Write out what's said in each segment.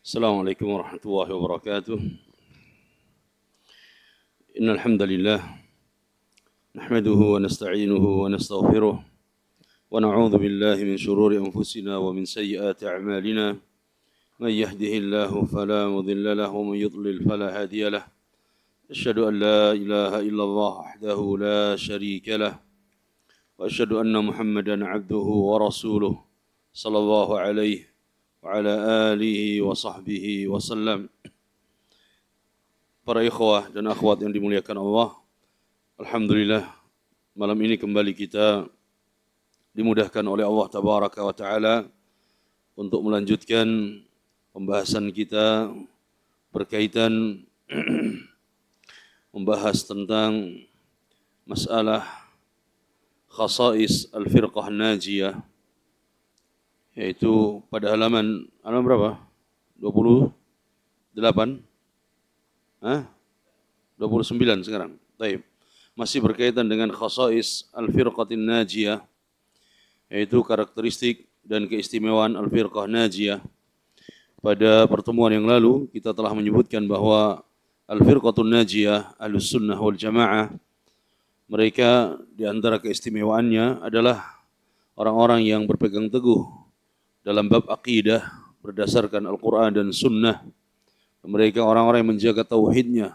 السلام عليكم ورحمة الله وبركاته. إن الحمد لله نحمده ونستعينه ونستغفره ونعوذ بالله من شرور أنفسنا ومن سيئات أعمالنا. من يهده الله فلا مضل له ومن يضلل فلا هادي له. أشهد أن لا إله إلا الله وحده لا شريك له وأشهد أن محمدا عبده ورسوله صلى الله عليه وعلى آله وصحبه wasallam. Para ikhwah dan akhwat yang dimuliakan Allah, alhamdulillah malam ini kembali kita dimudahkan oleh Allah tabaraka wa taala untuk melanjutkan pembahasan kita berkaitan membahas tentang masalah khasais al-firqah najiyah, yaitu pada halaman berapa? 28? 29 sekarang. Baik. Masih berkaitan dengan khasais al-firqatin najiyah, yaitu karakteristik dan keistimewaan al-firqah najiyah. Pada pertemuan yang lalu kita telah menyebutkan bahwa al-firqatun najiyah ahlus sunnah wal jamaah, mereka di antara keistimewaannya adalah orang-orang yang berpegang teguh dalam bab akidah berdasarkan Al-Quran dan Sunnah. Mereka orang-orang yang menjaga tauhidnya,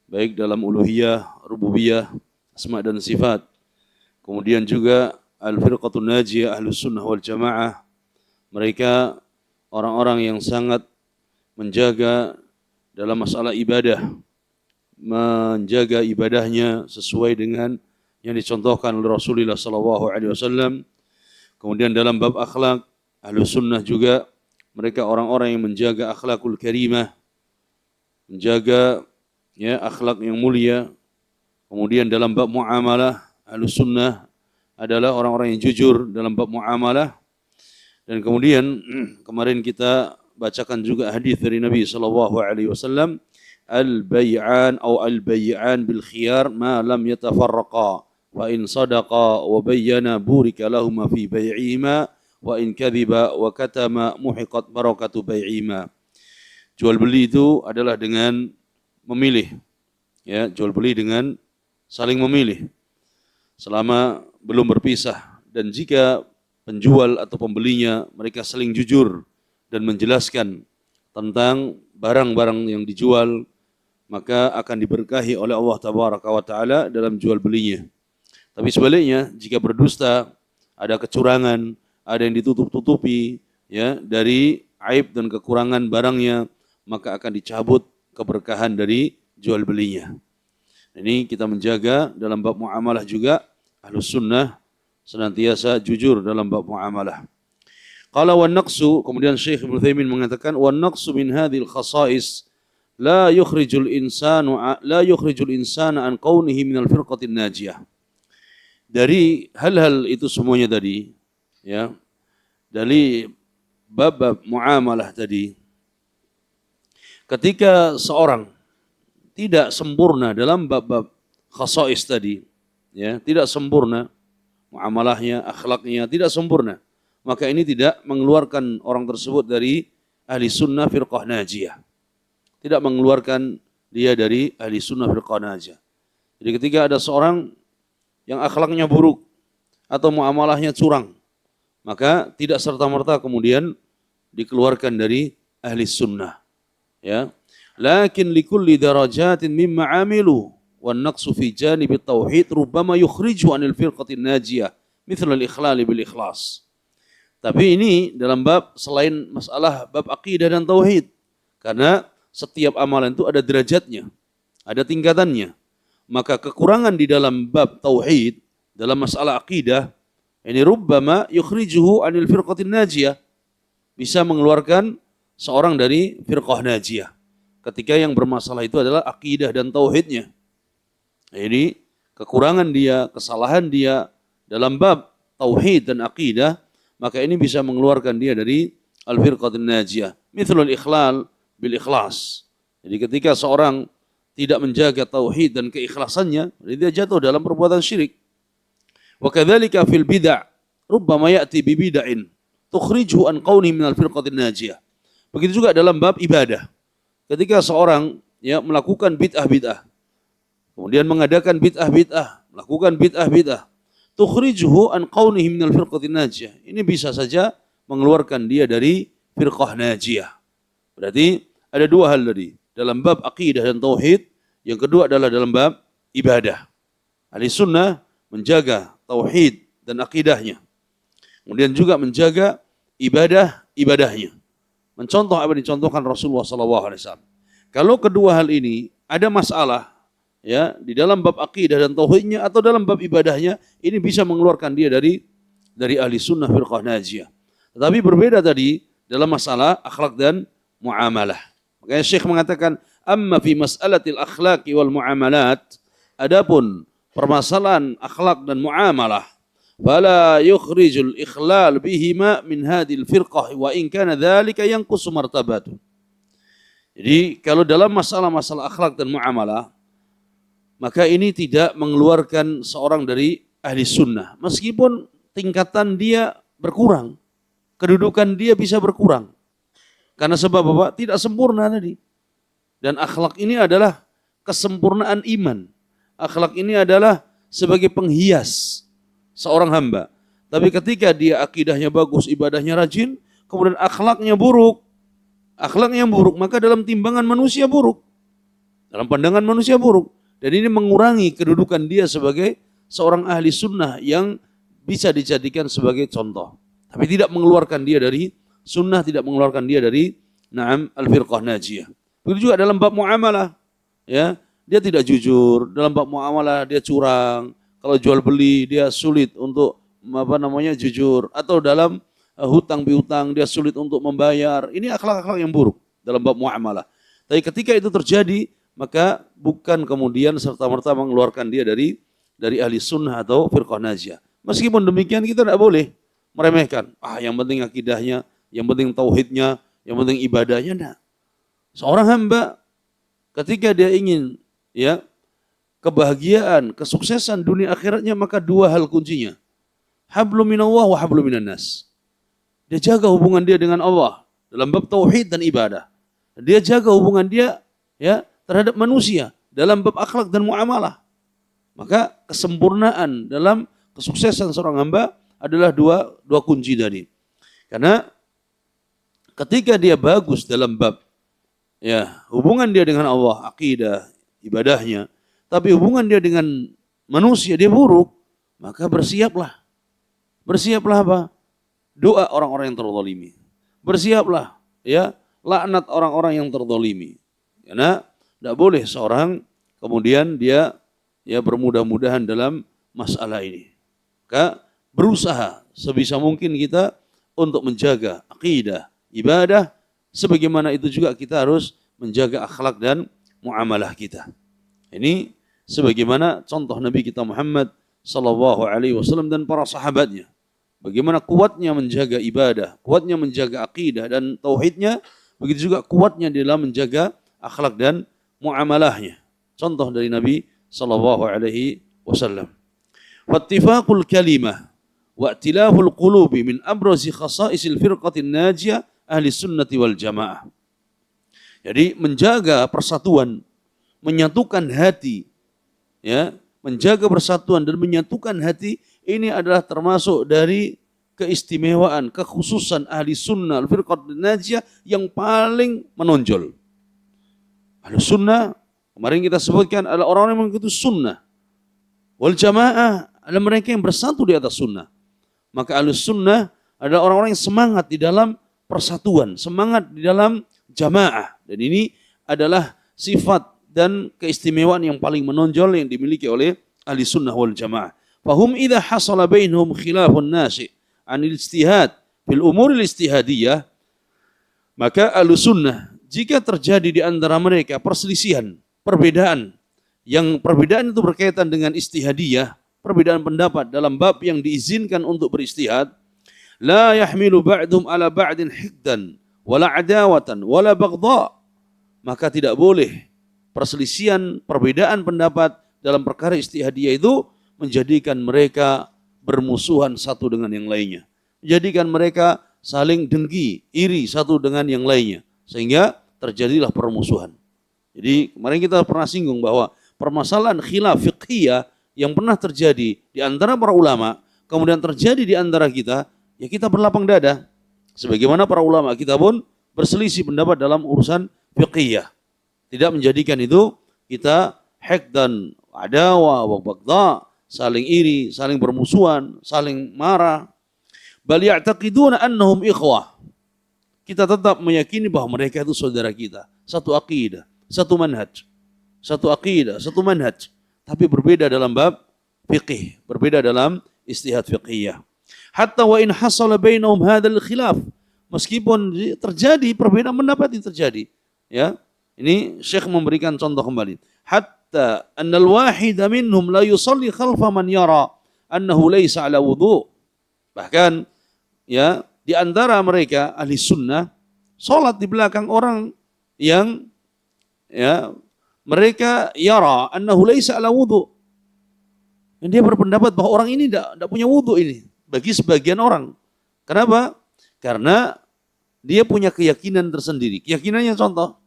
baik dalam uluhiyah, rububiyah, asma dan sifat. Kemudian juga al-firqatun najiyah ahlus sunnah wal jamaah, mereka orang-orang yang sangat menjaga dalam masalah ibadah, menjaga ibadahnya sesuai dengan yang dicontohkan oleh Rasulullah SAW. Kemudian dalam bab akhlak, Ahlus Sunnah juga mereka orang-orang yang menjaga akhlakul karimah, menjaga akhlak yang mulia. Kemudian dalam bab muamalah, Ahlus Sunnah adalah orang-orang yang jujur dalam bab muamalah. Dan kemudian kemarin kita bacakan juga hadis dari Nabi SAW, al-bay'an atau al-bay'an bil khiyar ma lam yatafarraqa fa in sadaqa wa bayyana burika lahum fi bay'ihima wa in kadhiba wa katama muhiqat barakatu bai'ima. Jual beli itu adalah dengan memilih, jual beli dengan saling memilih selama belum berpisah, dan jika penjual atau pembelinya mereka saling jujur dan menjelaskan tentang barang-barang yang dijual, maka akan diberkahi oleh Allah tabaraka wa taala dalam jual belinya. Tapi sebaliknya, jika berdusta, ada kecurangan, ada yang ditutup-tutupi dari aib dan kekurangan barangnya, maka akan dicabut keberkahan dari jual belinya. Ini kita menjaga dalam bab muamalah juga. Ahlus sunnah senantiasa jujur dalam bab muamalah. Qala wan naqsu, kemudian Syekh Ibnu Utsaimin mengatakan wan naqsu min hadhil khasais la yukhrijul insana an kaunihi minal firqatin najiyah. Dari hal-hal itu semuanya tadi, dari bab muamalah tadi, ketika seorang tidak sempurna dalam bab khasais tadi, tidak sempurna muamalahnya, akhlaknya tidak sempurna, maka ini tidak mengeluarkan orang tersebut dari ahli sunnah firqah najiyah, tidak mengeluarkan dia dari ahli sunnah firqah najiyah. Jadi ketika ada seorang yang akhlaknya buruk atau muamalahnya curang, maka tidak serta-merta kemudian dikeluarkan dari ahli sunnah. Lakin likulli darajatin mimma amilu wan naqsu fi janib at-tauhid rubbama yukhriju anil firqatin najiyah mithla al-ikhlal bil ikhlas. Tapi ini dalam bab selain masalah bab akidah dan tauhid, karena setiap amalan itu ada derajatnya, ada tingkatannya. Maka kekurangan di dalam bab tauhid, dalam masalah akidah, ini rubbama yukhrijuhu anil firqatin najiyah, bisa mengeluarkan seorang dari firqah najiyah ketika yang bermasalah itu adalah akidah dan tauhidnya. Ini kekurangan dia, kesalahan dia dalam bab tauhid dan akidah, maka ini bisa mengeluarkan dia dari al-firqatin najiyah. Mithlul ikhlal bil ikhlas. Jadi ketika seorang tidak menjaga tauhid dan keikhlasannya, dia jatuh dalam perbuatan syirik. Wa kadzalika fil bid'ah rubbama ya'ti bi bid'ain tukhrijuhu an qawni minal firqatin najiyah. Begitu juga dalam bab ibadah. Ketika seorang melakukan bid'ah-bid'ah, kemudian mengadakan bid'ah-bid'ah, melakukan bid'ah-bid'ah, tukhrijuhu an qawnihi minal firqatin najiyah. Ini bisa saja mengeluarkan dia dari firqah najiyah. Berarti ada dua hal tadi. Dalam bab akidah dan tauhid, yang kedua adalah dalam bab ibadah. Ahli sunnah menjaga tauhid dan akidahnya. Kemudian juga menjaga ibadahnya. Mencontoh apa yang dicontohkan Rasulullah SAW. Kalau kedua hal ini ada masalah di dalam bab akidah dan tauhidnya atau dalam bab ibadahnya, ini bisa mengeluarkan dia dari ahli sunnah firqah najiyah. Tetapi berbeda tadi dalam masalah akhlak dan muamalah. Makanya Syekh mengatakan, amma fi mas'alatil akhlaqi wal muamalat, adapun permasalahan akhlak dan muamalah, fala yukhrijul ikhlal bihima min hadhil firqah wa in kana dzalika yanqusu martabatu. Jadi kalau dalam masalah-masalah akhlak dan muamalah, maka ini tidak mengeluarkan seorang dari ahli sunnah. Meskipun tingkatan dia berkurang, kedudukan dia bisa berkurang. Karena sebab apa? Tidak sempurna tadi. Dan akhlak ini adalah kesempurnaan iman. Akhlak ini adalah sebagai penghias seorang hamba. Tapi ketika dia akidahnya bagus, ibadahnya rajin, kemudian akhlaknya buruk, maka dalam timbangan manusia buruk. Dalam pandangan manusia buruk. Dan ini mengurangi kedudukan dia sebagai seorang ahli sunnah yang bisa dijadikan sebagai contoh. Tapi tidak mengeluarkan dia dari sunnah, tidak mengeluarkan dia dari al-firqah najiyah. Begitu juga dalam bab muamalah. Dia tidak jujur. Dalam bab muamalah dia curang. Kalau jual beli dia sulit untuk jujur. Atau dalam hutang piutang dia sulit untuk membayar. Ini akhlak-akhlak yang buruk dalam bab muamalah. Tapi ketika itu terjadi, maka bukan kemudian serta-merta mengeluarkan dia dari ahli sunnah atau firqah najiyah. Meskipun demikian kita tidak boleh meremehkan. Yang penting akidahnya, yang penting tauhidnya, yang penting ibadahnya. Nah, seorang hamba ketika dia ingin kebahagiaan, kesuksesan dunia akhiratnya, maka dua hal kuncinya. Hablum minallah wa hablum minan nas. Dia jaga hubungan dia dengan Allah dalam bab tauhid dan ibadah. Dia jaga hubungan dia terhadap manusia dalam bab akhlak dan muamalah. Maka kesempurnaan dalam kesuksesan seorang hamba adalah dua kunci tadi. Karena ketika dia bagus dalam bab hubungan dia dengan Allah, akidah, ibadahnya, tapi hubungan dia dengan manusia dia buruk, maka bersiaplah. Bersiaplah apa? Doa orang-orang yang terzalimi. Bersiaplah laknat orang-orang yang terzalimi. Karena tidak boleh seorang kemudian dia bermudah-mudahan dalam masalah ini. Maka berusaha sebisa mungkin kita untuk menjaga akidah, ibadah, sebagaimana itu juga kita harus menjaga akhlak dan muamalah kita. Ini sebagaimana contoh Nabi kita Muhammad sallallahu alaihi wasallam dan para sahabatnya. Bagaimana kuatnya menjaga ibadah, kuatnya menjaga akidah dan tauhidnya, begitu juga kuatnya dalam menjaga akhlak dan muamalahnya. Contoh dari Nabi sallallahu alaihi wasallam. Wattifaqul kalimah wa i'tilaful qulubi min abrazi khasa'isil firqatin najiyah ahli sunnati wal jamaah. Jadi menjaga persatuan, menyatukan hati, menjaga persatuan dan menyatukan hati, ini adalah termasuk dari keistimewaan, kekhususan ahli sunnah al-firqatin najiyah yang paling menonjol. Ahli sunnah, kemarin kita sebutkan adalah orang-orang yang mengikuti sunnah. Wal jamaah adalah mereka yang bersatu di atas sunnah. Maka ahli sunnah adalah orang-orang yang semangat di dalam persatuan, semangat di dalam jamaah. Dan ini adalah sifat dan keistimewaan yang paling menonjol yang dimiliki oleh ahli sunnah wal jamaah. Fahum idha hasala bainhum khilafun nasi' anil ijtihad fil umuril ijtihadiyah, maka ahli sunnah jika terjadi di antara mereka perselisihan, perbedaan, yang perbedaan itu berkaitan dengan ijtihadiyah, perbedaan pendapat dalam bab yang diizinkan untuk beristihad, la yahmilu ba'dhum ala ba'din hikdan wala adawatan wala baghdha, maka tidak boleh perselisihan, perbedaan pendapat dalam perkara ijtihadiyah itu menjadikan mereka bermusuhan satu dengan yang lainnya, menjadikan mereka saling dengki, iri satu dengan yang lainnya. Sehingga terjadilah permusuhan. Jadi kemarin kita pernah singgung bahwa permasalahan khilaf fiqhiyah yang pernah terjadi di antara para ulama, kemudian terjadi di antara kita, ya kita berlapang dada. Sebagaimana para ulama kita pun berselisih pendapat dalam urusan fiqhiyah. Tidak menjadikan itu kita hek dan adawa wa baghdha, saling iri, saling bermusuhan, saling marah. Bal ya'taqiduna annahum ikhwah. Kita tetap meyakini bahwa mereka itu saudara kita, satu akidah, satu manhaj. Satu akidah, satu manhaj, tapi berbeda dalam bab fiqih, berbeda dalam istihad fiqhiyah. Hatta wa in hasala bainahum hadzal khilaf, meskipun terjadi perbedaan pendapat itu terjadi, ya. Ini Syekh memberikan contoh kembali. Hatta annal wahida minhum la yusalli khalfa man yara annahu laysa ala wudu. Bahkan ya di antara mereka ahli sunnah salat di belakang orang yang ya mereka yara annahu laysa ala wudu. Dan dia berpendapat bahwa orang ini tidak punya wudu ini bagi sebagian orang. Kenapa? Karena dia punya keyakinan tersendiri. Keyakinannya contoh,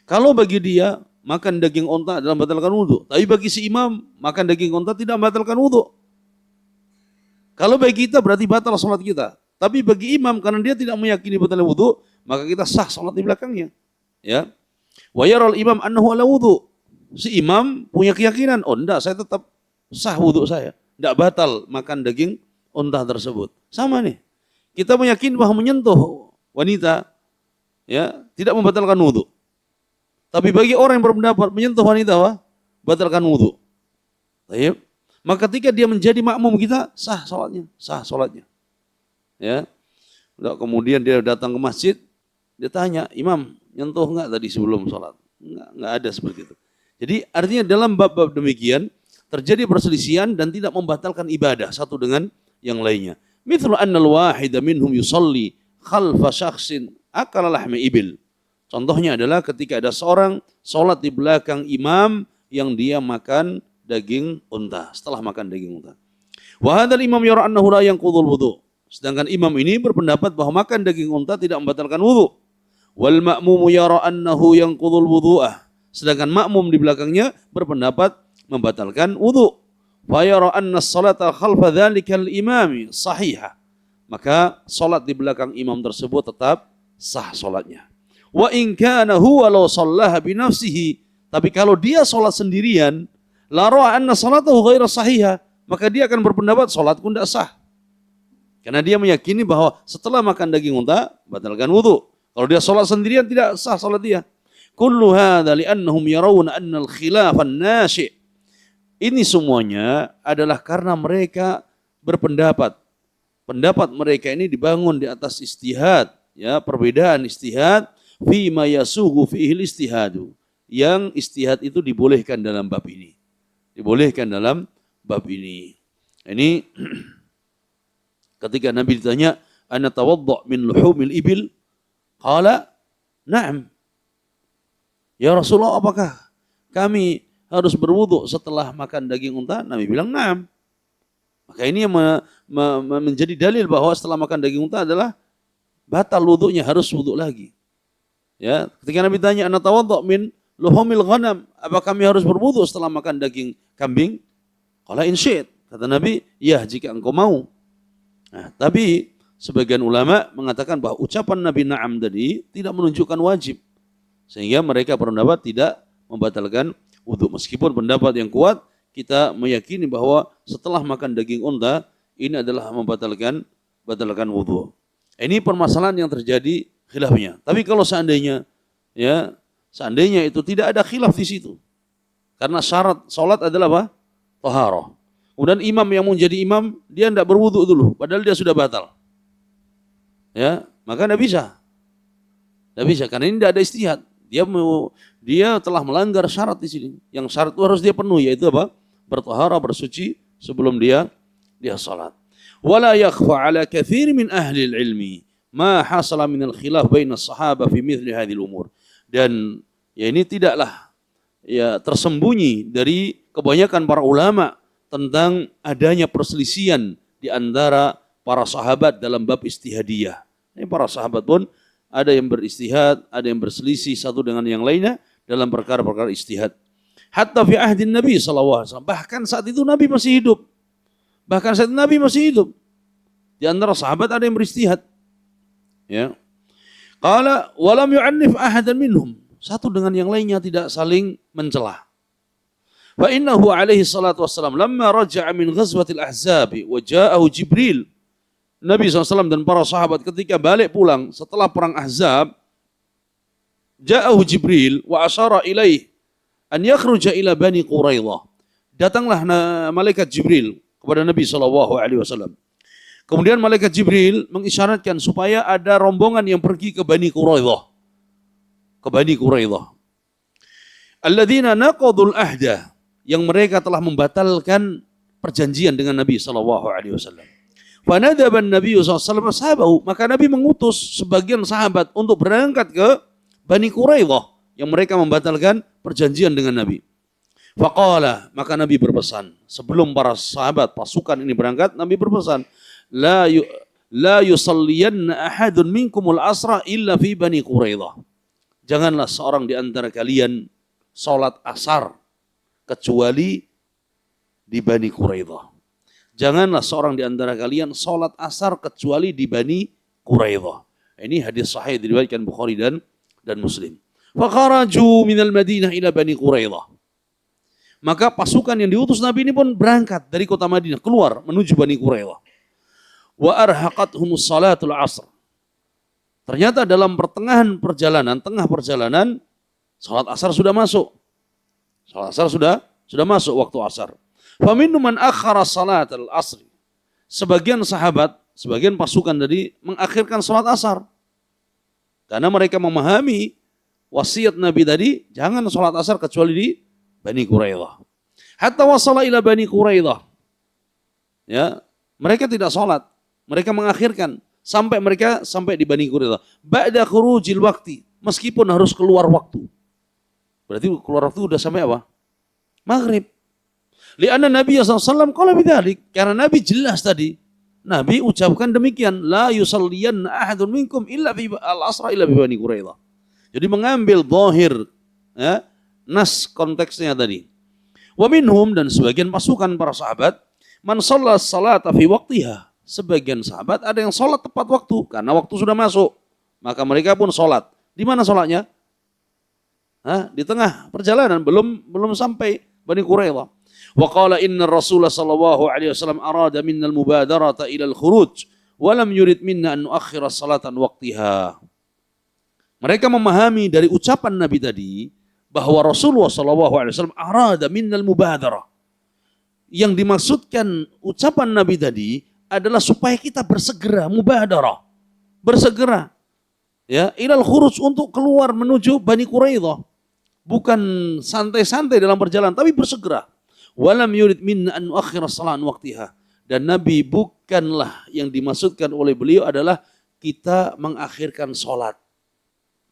kalau bagi dia makan daging onta adalah membatalkan wudu, tapi bagi si imam makan daging onta tidak membatalkan wudu. Kalau bagi kita berarti batal salat kita, tapi bagi imam karena dia tidak meyakini batal wudu, maka kita sah salat di belakangnya. Ya. Wa yaral imam annahu ala wudu. Si imam punya keyakinan, oh enggak, saya tetap sah wudu saya, enggak batal makan daging onta tersebut. Sama nih. Kita meyakini bahwa menyentuh wanita ya tidak membatalkan wudu. Tapi bagi orang yang berpendapat menyentuh wanita batalkan wudu. Baik. Maka ketika dia menjadi makmum kita sah salatnya. Ya. Kemudian dia datang ke masjid, dia tanya, "Imam, nyentuh enggak tadi sebelum salat?" Enggak ada seperti itu. Jadi artinya dalam bab-bab demikian terjadi perselisihan dan tidak membatalkan ibadah satu dengan yang lainnya. Mithlu annal wahida minhum yusalli khalfa syakhsin akala lahmi ibil. Contohnya adalah ketika ada seorang sholat di belakang imam yang dia makan daging unta, setelah makan daging unta. Wa hadzal imam yara annahu la yanqudul wudu. Sedangkan imam ini berpendapat bahwa makan daging unta tidak membatalkan wudu. Wal ma'mumu yara annahu yanqudul wudu'ah. Sedangkan makmum di belakangnya berpendapat membatalkan wudu. Fa yara anna as-salata khalfa dzalikal imami sahihah. Maka salat di belakang imam tersebut tetap sah salatnya. Wa in kana huwa law shallaha bi nafsihi, tapi kalau dia salat sendirian, la ra'a anna salatahu ghairu sahihah, maka dia akan berpendapat salatku tidak sah. Karena dia meyakini bahwa setelah makan daging unta batalkan wudu. Kalau dia salat sendirian tidak sah salat dia. Kullu hadza li'annahum yarawna anna al-khilaf an-nashi'. Ini semuanya adalah karena mereka berpendapat. Pendapat mereka ini dibangun di atas istihad, ya, perbedaan istihad fima yasuhu fihi istihadu. Yang istihad itu dibolehkan dalam bab ini. Dibolehkan dalam bab ini. Ini ketika Nabi ditanya, "Ana tawadda' min luhumil ibil?" Qala, "Na'am." Ya Rasulullah, apakah kami harus berwudu setelah makan daging unta? Nabi bilang, "Na'am." Maka ini yang menjadi dalil bahwa setelah makan daging unta adalah batal wudunya, harus wudu lagi. Ya, ketika Nabi tanya, "Ana tawadda' min luhumil ghanam?" Apa kami harus berwudu setelah makan daging kambing? Qala in syi'ta. Kata Nabi, "Ya, jika engkau mau." Nah, tapi sebagian ulama mengatakan bahwa ucapan Nabi na'am tadi tidak menunjukkan wajib. Sehingga mereka berpendapat tidak membatalkan wudu. Meskipun pendapat yang kuat, kita meyakini bahwa setelah makan daging unta, ini adalah membatalkan wudu. Ini permasalahan yang terjadi khilafnya. Tapi kalau seandainya itu tidak ada khilaf di situ. Karena syarat salat adalah apa? Taharah. Kemudian imam yang mau jadi imam, dia tidak berwudu dulu, padahal dia sudah batal. Ya, maka tidak bisa. Tidak bisa karena ini tidak ada istihad. Dia telah melanggar syarat di sini. Yang syarat itu harus dia penuhi, yaitu apa? Bertaharah, bersuci sebelum dia salat. Wala yakhfa ala katsir min ahli ilmi ma hasala min al-khilaf baina as-sahaba fi mithli hadhihi al-umur. Dan ya ini tidaklah ya tersembunyi dari kebanyakan para ulama tentang adanya perselisihan di antara para sahabat dalam bab istihadiyah. Ini para sahabat pun ada yang beristihad, ada yang berselisih satu dengan yang lainnya dalam perkara-perkara istihad. Hatta fi ahdin Nabi SAW. Bahkan saat itu Nabi masih hidup. Bahkan saat itu Nabi masih hidup. Di antara sahabat ada yang beristihad. Ya. Qala walam yu'annif ahadan minhum. Satu dengan yang lainnya tidak saling mencela. Fa innahu alaihi salatu wassalam lamma raja'a min ghazwatil ahzab wa ja'ahu Jibril. Nabi SAW dan para sahabat ketika balik pulang setelah perang Ahzab, ja'ahu Jibril wa asyara ilaih an yakhruja ila Bani Quraidah. Datanglah malaikat Jibril kepada Nabi SAW. Kemudian malaikat Jibril mengisyaratkan supaya ada rombongan yang pergi ke Bani Quraidah. Ke Bani Quraidah. Alladzina naqadul ahda, yang mereka telah membatalkan perjanjian dengan Nabi SAW. Fanadaban Nabi SAW sahabahu, maka Nabi mengutus sebagian sahabat untuk berangkat ke Bani Quraidah yang mereka membatalkan perjanjian dengan Nabi. Faqala, maka Nabi berpesan, sebelum para sahabat pasukan ini berangkat, Nabi berpesan, la yusalliyanna ahadun minkumul asra illa fi Bani Quraidah. Janganlah seorang di antara kalian salat asar kecuali di Bani Quraidah. Janganlah seorang di antara kalian salat asar kecuali di Bani Quraidah. Ini hadis sahih diriwayatkan Bukhari dan Muslim. Fakharaju minal Madinah ila Bani Quraidah. Maka pasukan yang diutus Nabi ini pun berangkat dari kota Madinah keluar menuju Bani Quraidah. Wa arhaqathumus salatul asr. Ternyata dalam pertengahan perjalanan, tengah perjalanan, salat asar sudah masuk. Salat asar sudah masuk waktu asar. Faminhum man akhara salatul asr. Sebagian sahabat, sebagian pasukan tadi mengakhirkan salat asar. Karena mereka memahami wasiat Nabi tadi, jangan salat asar kecuali di Bani Quraidah. Hatta wasala ila Bani Quraidah. Ya, mereka tidak salat, mereka mengakhirkan sampai di Bani Quraidah. Ba'da khurujil waqti, meskipun harus keluar waktu. Berarti keluar waktu udah sampai apa? Maghrib. Lianna Nabi SAW qala bidzalik, karena Nabi jelas tadi. Nabi ucapkan demikian, la yusalliyanna ahadun minkum illa fi al-asra illa bi Bani Quraidah. Jadi mengambil zahir, ya, nas konteksnya tadi. Wa minhum, dan sebagian pasukan para sahabat, man shalla salata fi waqtiha. Sebagian sahabat ada yang salat tepat waktu karena waktu sudah masuk. Maka mereka pun salat. Di mana salatnya? Di tengah perjalanan, belum sampai Bani Quraidah. Wa qala inna Rasulullah sallallahu alaihi wasallam arada minna al-mubadarata ila al-khuruj wa lam yurid minna an nuakhkhira salatan waqtiha. Mereka memahami dari ucapan Nabi tadi bahwa Rasulullah SAW arada minnal mubadarah. Yang dimaksudkan ucapan Nabi tadi adalah supaya kita bersegera, mubadarah. Bersegera. Ya, ilal khuruj, untuk keluar menuju Bani Quraidah. Bukan santai-santai dalam perjalanan, tapi bersegera. Walam yurid minna an nuakhkhira salat waqtiha. Dan Nabi bukanlah, yang dimaksudkan oleh beliau adalah kita mengakhirkan salat.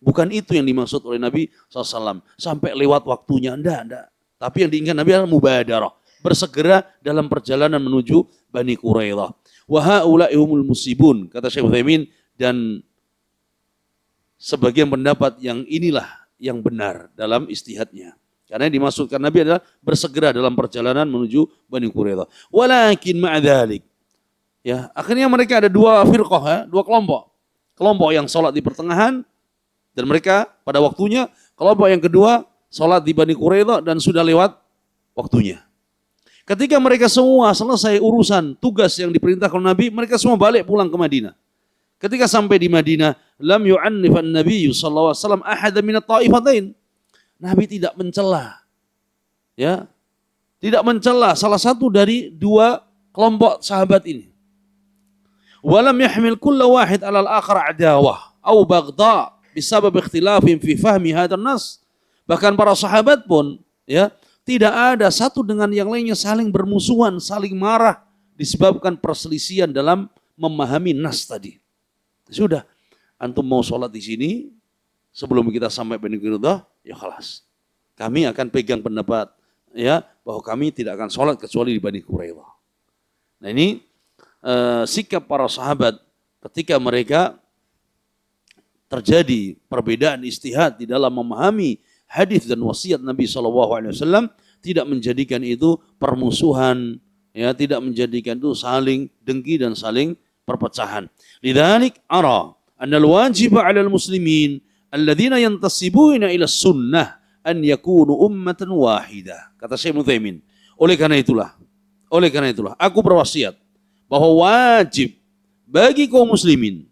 Bukan itu yang dimaksud oleh Nabi SAW. Sampai lewat waktunya, enggak. Tapi yang diinginkan Nabi adalah mubadarah. Bersegera dalam perjalanan menuju Bani Quraidah. Wa haula'i humul musibun, kata Syekh Utsaimin, dan sebagian pendapat yang inilah yang benar dalam istihadnya. Karena yang dimaksudkan Nabi adalah bersegera dalam perjalanan menuju Bani Quraidah. Walakin ma'adzalik. Ya, akhirnya mereka ada dua firqah, dua kelompok. Kelompok yang sholat di pertengahan, dan mereka pada waktunya. Kelompok yang kedua sholat di Bani Quraidah dan sudah lewat waktunya. Ketika mereka semua selesai urusan tugas yang diperintahkan Nabi, mereka semua balik pulang ke Madinah. Ketika sampai di Madinah, lam yu'annifan Nabi sallallahu alaihi wasallam ahada minat ta'ifatain. Nabi tidak mencela, ya, tidak mencela salah satu dari dua kelompok sahabat ini. Walam yahmil kulla wahid alal akhar adawah au baghdha bisabab ikhtilafin fi fahmi hadzal nas. Bahkan para sahabat pun, ya, tidak ada satu dengan yang lainnya saling bermusuhan, saling marah disebabkan perselisihan dalam memahami nas tadi. Sudah, antum mau sholat di sini sebelum kita sampai Bani Quraidah, ya khalas. Kami akan pegang pendapat, ya, bahwa kami tidak akan sholat kecuali di Bani Quraidah. Nah ini sikap para sahabat ketika mereka terjadi perbedaan ijtihad di dalam memahami hadis dan wasiat Nabi SAW, tidak menjadikan itu permusuhan, ya, tidak menjadikan itu saling dengki dan saling perpecahan. Lidzalik ara anna al-wajib 'ala al-muslimin alladziina yantasibuna ila sunnah an yakunu ummatan wahidah. Kata Syekh Utsaimin, oleh karena itulah aku berwasiat bahwa wajib bagi kaum muslimin,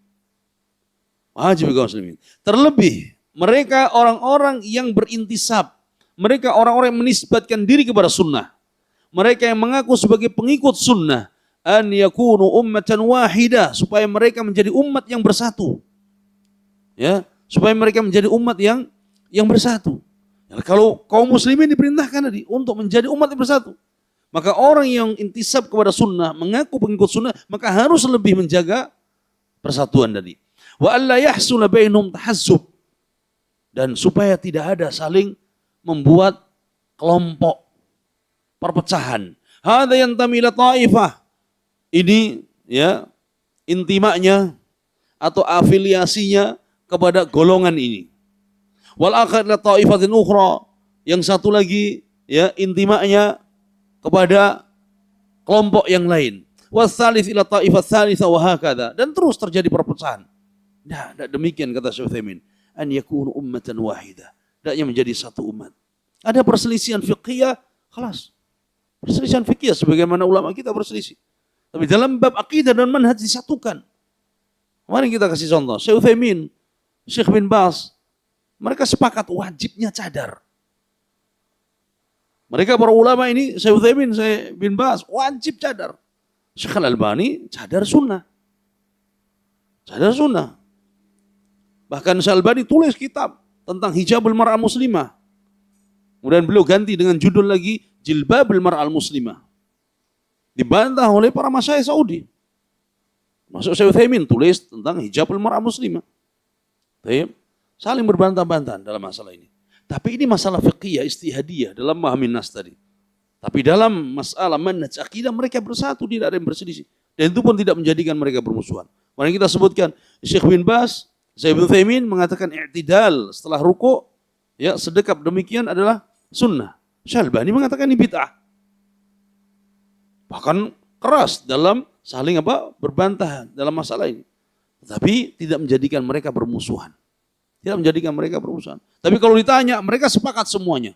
terlebih mereka orang-orang yang berintisab, mereka orang-orang yang menisbatkan diri kepada sunnah, mereka yang mengaku sebagai pengikut sunnah, an yakunu ummatan wahidah, supaya mereka menjadi umat yang bersatu. Ya, supaya mereka menjadi umat yang bersatu. Ya, kalau kaum muslimin diperintahkan tadi untuk menjadi umat yang bersatu, maka orang yang intisab kepada sunnah, mengaku pengikut sunnah, maka harus lebih menjaga persatuan tadi. Wa alla yahsula bainhum tahazzub, dan supaya tidak ada saling membuat kelompok perpecahan. Hadza yantami ila ta'ifah. Ini ya intimanya atau afiliasinya kepada golongan ini. Wal akhar ila ta'ifatin ukhra. Yang satu lagi ya intimanya kepada kelompok yang lain. Wasalits ila ta'ifat tsalitsa wa hakadha, dan terus terjadi perpecahan. Nah, demikian kata Syekh Utsaimin, an yakunu ummatan wahidah, hendaknya menjadi satu umat. Ada perselisihan fiqhiyah, khalas. Perselisihan fikih sebagaimana ulama kita berselisih. Tapi dalam bab akidah dan manhaj disatukan. Mari kita kasih contoh. Syekh Utsaimin, Syekh bin Baz, mereka sepakat wajibnya cadar. Mereka para ulama ini, Syekh Utsaimin, Syekh bin Baz, wajib cadar. Syekh Al-Albani cadar sunnah. Cadar sunnah. Bahkan Syekh Al-Albani tulis kitab tentang hijabul mar'ah muslimah. Kemudian beliau ganti dengan judul lagi Jilbabul Mar'al Muslimah. Dibantah oleh para masyayikh Saudi. Masuk Syekh Utsaimin tulis tentang hijabul mar'ah muslimah. Saling berbantah-bantahan dalam masalah ini. Tapi ini masalah fiqhiyah, istihadiyah dalam memahami nas tadi. Tapi dalam masalah manhaj akidah mereka bersatu, tidak ada yang berselisih. Dan itu pun tidak menjadikan mereka bermusuhan. Mari kita sebutkan Syekh bin Baz, Syekh Utsaimin mengatakan i'tidal setelah ruku', ya, sedekap demikian adalah sunnah. Syekh Albani mengatakan ini bid'ah. Bahkan keras dalam saling berbantah dalam masalah ini. Tapi tidak menjadikan mereka bermusuhan. Tidak menjadikan mereka bermusuhan. Tapi kalau ditanya, mereka sepakat semuanya.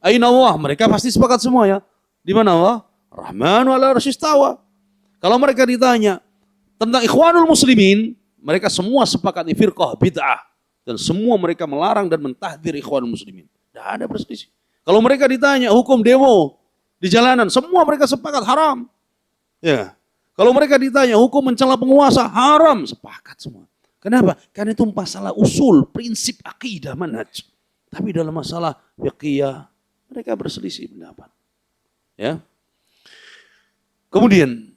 Aina Allah, mereka pasti sepakat semuanya. Di mana Allah? Rahmanu ala arsy istawa. Kalau mereka ditanya tentang ikhwanul muslimin, mereka semua sepakat di firqah bid'ah. Dan semua mereka melarang dan mentahdir ikhwanul muslimin. Tidak ada berselisih. Kalau mereka ditanya hukum demo di jalanan, semua mereka sepakat haram. Ya. Kalau mereka ditanya hukum mencela penguasa, haram, sepakat semua. Kenapa? Karena itu masalah usul, prinsip akidah manhaj. Tapi dalam masalah fiqhiyah mereka berselisih pendapat. Ya. Kemudian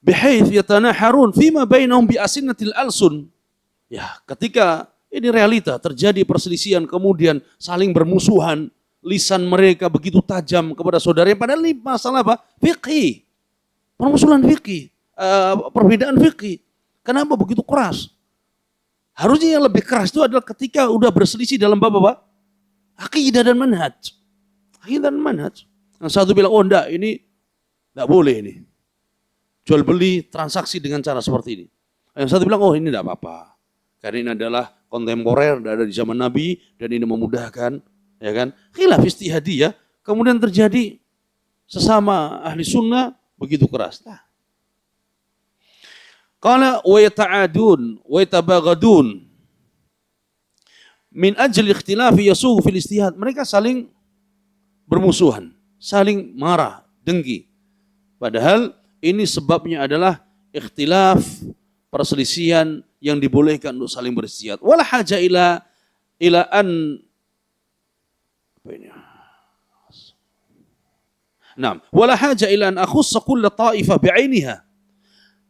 bihaits yatanaharun fima bainahum bi asinnatil alsun. Ya, ketika ini realita terjadi perselisihan kemudian saling bermusuhan, lisan mereka begitu tajam kepada saudaranya, padahal ini masalah apa? Fikih. Permusuhan fikih, perbedaan fikih. Kenapa begitu keras? Harusnya yang lebih keras itu adalah ketika udah berselisih dalam bab apa? Akidah dan manhaj. Akidah dan manhaj. Yang satu bilang, oh enggak, ini enggak boleh ini. Jual beli transaksi dengan cara seperti ini. Yang satu bilang, oh ini enggak apa-apa. Karena ini adalah kontemporer, ada di zaman Nabi, dan ini memudahkan. Ya kan? Khilaf istihadiyah, kemudian terjadi sesama ahli sunnah begitu keras. Qala wa yata'adun wa yatabaghadun min ajli ikhtilafi yasughu fil ijtihad. Mereka saling bermusuhan, saling marah, dengki. Padahal ini sebabnya adalah ikhtilaf, perselisihan yang dibolehkan untuk saling berijtihad. Wala haja ila an apa ini? Naam, wala haja ila an akhussa kull ta'ifah bi'ainiha.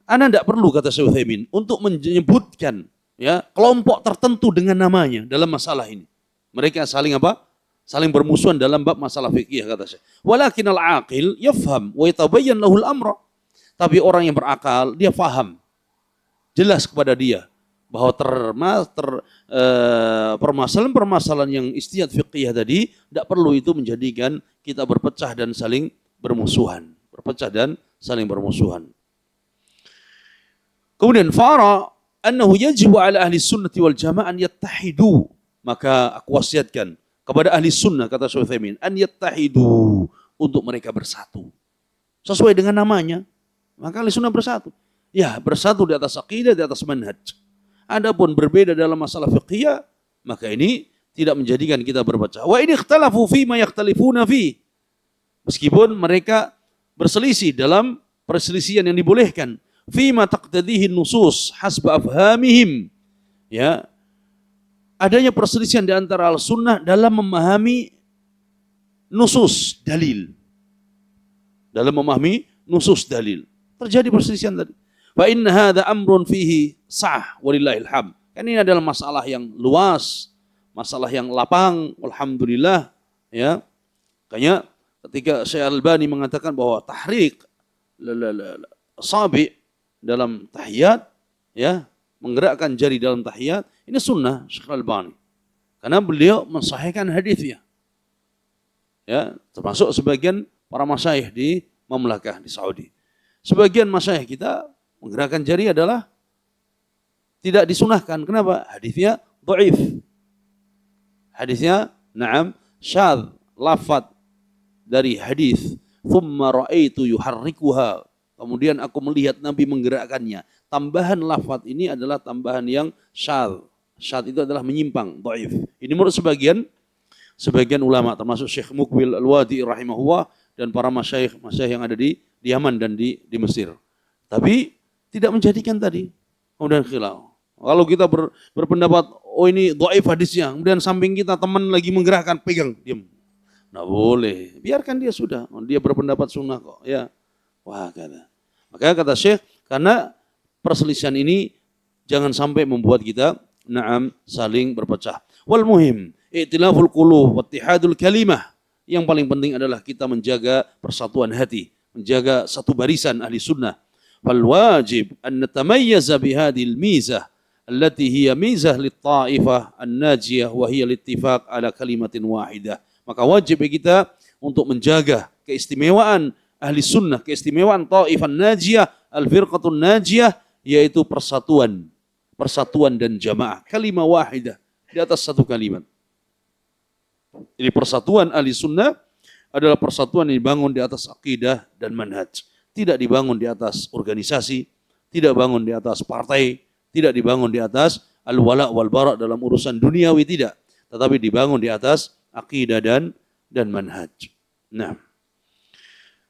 Anda tidak perlu, kata Syekh Utsaimin, untuk menyebutkan ya kelompok tertentu dengan namanya dalam masalah ini. Mereka saling apa? Saling bermusuhan dalam bab masalah fikih, kata Syekh. Walakin al-aqil yafham wa yatabayyan lahu al-amra. Tapi orang yang berakal, dia faham. Jelas kepada dia bahwa permasalahan-permasalahan yang istihad fiqhiyah tadi tidak perlu itu menjadikan kita berpecah dan saling bermusuhan. Kemudian fara annahu yajibu ala ahli sunnati wal jamaah an yattahidu. Maka aku wasiatkan kepada ahli sunnah, kata Syekh Utsaimin, an yattahidu, untuk mereka bersatu. Sesuai dengan namanya, maka ahli sunnah bersatu. Ya, bersatu di atas aqidah, di atas manhaj. Adapun berbeda dalam masalah fiqhiyah, maka ini tidak menjadikan kita berpecah. Wa in ikhtalafu fi ma yakhtalifuna fi. Meskipun mereka berselisih dalam perselisihan yang dibolehkan, fi ma taqtadihi nusus hasba afhamihim. Ya. Adanya perselisihan di antara al-sunnah dalam memahami nusus dalil. Dalam memahami nusus dalil. Terjadi perselisihan tadi. Fa inna hadza amrun fihi sah walillahil hamd. Kan ini adalah masalah yang luas, masalah yang lapang, alhamdulillah, ya. Makanya ketika Syekh Al-Albani mengatakan bahwa tahrik asabi dalam tahiyat, ya, menggerakkan jari dalam tahiyat, ini sunnah Syekh Al-Albani. Karena beliau mensahihkan hadisnya. Ya, termasuk sebagian para masyayikh di Mamlakah di Saudi. Sebagian masyayikh kita menggerakkan jari adalah tidak disunahkan. Kenapa? Hadisnya dhaif. Hadisnya syadz, lafaz dari hadis, "Tsumma ra'aitu yuharrikuha." Kemudian aku melihat Nabi menggerakkannya. Tambahan lafaz ini adalah tambahan yang syadz. Syadz itu adalah menyimpang, dhaif. Ini menurut sebagian ulama, termasuk Syekh Muqbil Al-Wadi rahimahullah dan para masyayikh yang ada di Yaman dan di Mesir. Tapi tidak menjadikan tadi kemudian khilaf. Kalau kita berpendapat, oh ini dhaif hadisnya, kemudian samping kita teman lagi menggerakkan, pegang, diam. Nah boleh, biarkan dia sudah, dia berpendapat sunnah kok, ya. Wah kata. Maka kata Syekh, karena perselisihan ini jangan sampai membuat kita saling berpecah. Wal muhim, i'tilaful qulub wa ittihadul kalimah. Yang paling penting adalah kita menjaga persatuan hati, menjaga satu barisan ahli sunnah. Fal wajib an natamayyaza bihadhil mizah allati hiya mizah lit-ta'ifah an-najiyah wa hiya al-ittifaq ala kalimatin wahidah. Maka wajib bagi kita untuk menjaga keistimewaan ahli sunnah, keistimewaan ta'ifah najiyah, al-firqatun najiyah, yaitu persatuan dan jamaah, kalimah wahidah, di atas satu kalimat. Jadi persatuan ahli sunnah adalah persatuan yang dibangun di atas akidah dan manhaj. Tidak dibangun di atas organisasi, tidak bangun di atas partai, tidak dibangun di atas al-wala' wal-bara' dalam urusan duniawi, tidak. Tetapi dibangun di atas akidah dan manhaj. Nah,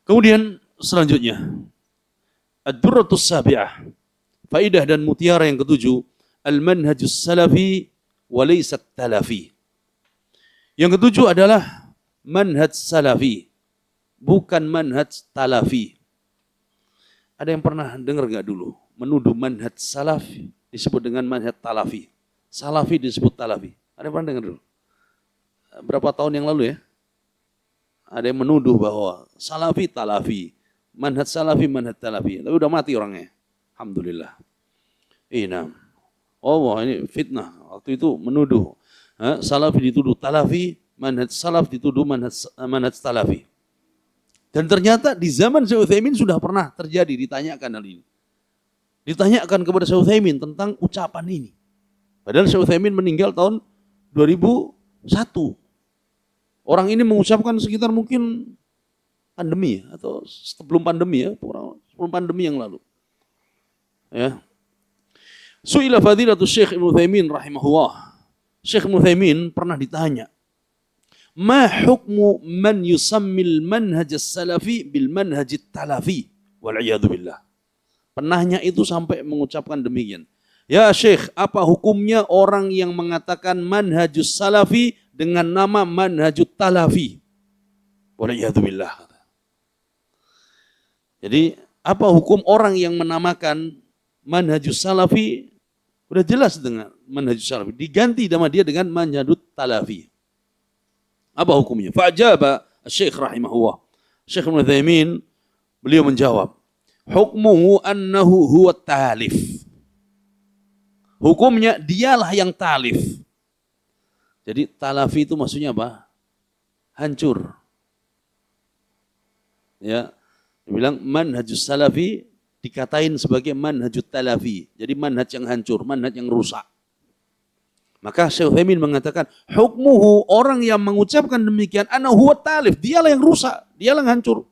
kemudian selanjutnya, ad-durratus sabi'ah, faidah dan mutiara yang ketujuh, al-manhajus salafi wa laysat talafi. Yang ketujuh adalah manhaj salafi, bukan manhaj talafi. Ada yang pernah dengar nggak dulu menuduh manhaj salafi disebut dengan manhaj talafi? Salafi disebut talafi. Ada yang pernah dengar dulu? Berapa tahun yang lalu ya? Ada yang menuduh bahwa salafi talafi, manhaj salafi manhaj talafi. Tapi udah mati orangnya. Alhamdulillah. Nah. Oh, ini fitnah. Waktu itu menuduh salafi dituduh talafi, manhaj salaf dituduh manhaj talafi. Dan ternyata di zaman Syekh Utsaimin sudah pernah terjadi, ditanyakan hal ini. Ditanyakan kepada Syekh Utsaimin tentang ucapan ini. Padahal Syekh Utsaimin meninggal tahun 2001. Orang ini mengucapkan sekitar mungkin pandemi atau sebelum pandemi ya, sebelum pandemi yang lalu. Ya. Su'ila fadilatul Syekh Ibnu Utsaimin rahimahullah. Syekh Ibnu Utsaimin pernah ditanya, ma hukmu man yusammil manhaj salafi bil manhaj talafi wal iyadu billah. Penanya itu sampai mengucapkan demikian. Ya Syekh, apa hukumnya orang yang mengatakan manhajus salafi dengan nama manhajut talafi? Wal iyadu billah. Jadi, apa hukum orang yang menamakan manhajus salafi, udah jelas dengan manhajus salafi, diganti nama dia dengan manhajut talafi. Apa hukumnya? Fa'ajaba Syekh rahimahullah. Syekh Ibnu Utsaimin beliau menjawab, hukmuhu annahu huwa talif. Hukumnya dialah yang talif. Jadi talafi itu maksudnya apa? Hancur. Ya, dibilang manhajus salafi dikatain sebagai manhajut talafi. Jadi manhaj yang hancur, manhaj yang rusak. Maka Syekh Utsaimin mengatakan, hukmuhu, orang yang mengucapkan demikian, ana huwa talif, dialah yang rusak, dialah yang hancur.